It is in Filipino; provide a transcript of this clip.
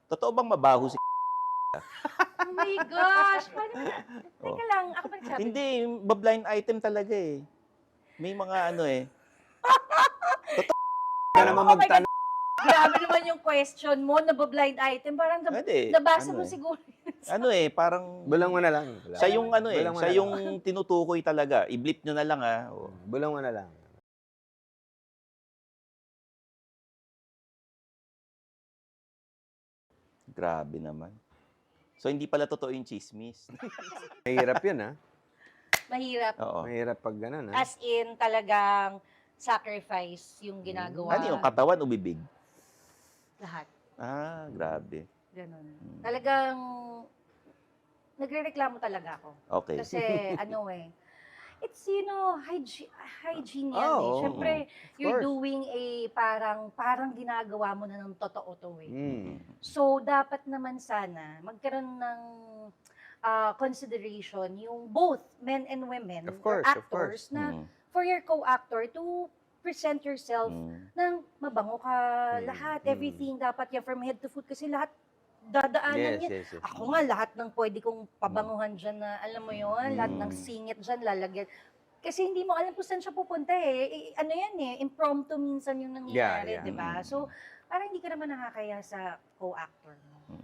Totoo bang mabaho si Oh my gosh! Paano Oh. teka lang, ako ba nagsabi? Hindi, blind item talaga, eh. May mga ano, eh. Ka naman Oh my God! magtanong. Grabe naman yung question mo, blind item. Parang Hindi, nabasa ano, mo eh. siguro. Ano, eh, parang Bulang mo na lang. siya yung ano, eh, Bulang mo siya na lang. yung tinutukoy talaga. I-bleep nyo na lang, ah. Oh. Bulang mo na lang. Grabe naman. So, hindi pala totoo yung chismis. Mahirap yun, ha? Mahirap. Oo. Mahirap pag gano'n, ha? As in, talagang sacrifice yung ginagawa. Ano yung katawan o bibig? Lahat. Ah, grabe. Ganun. Talagang, nagrereklamo talaga ako. Okay. Kasi, ano eh, it's, hygiene yan eh. Oo, Siyempre, of you're course. doing parang ginagawa mo na ng totoo to eh. Mm. So, dapat naman sana magkaroon ng consideration yung both men and women Of or course, of actors course. na for your co-actor to present yourself ng mabango ka, lahat, everything dapat yan from head to foot kasi lahat dadaanan yan. Yes. Ako nga, lahat ng pwede kong pabanguhan dyan na, alam mo yun, lahat ng singit dyan, lalagyan. Kasi hindi mo alam kung saan siya pupunta eh. Ano yan eh, impromptu minsan yung nangyayari, Yeah. di ba? So, parang hindi ka naman nakakaya sa co-actor mo.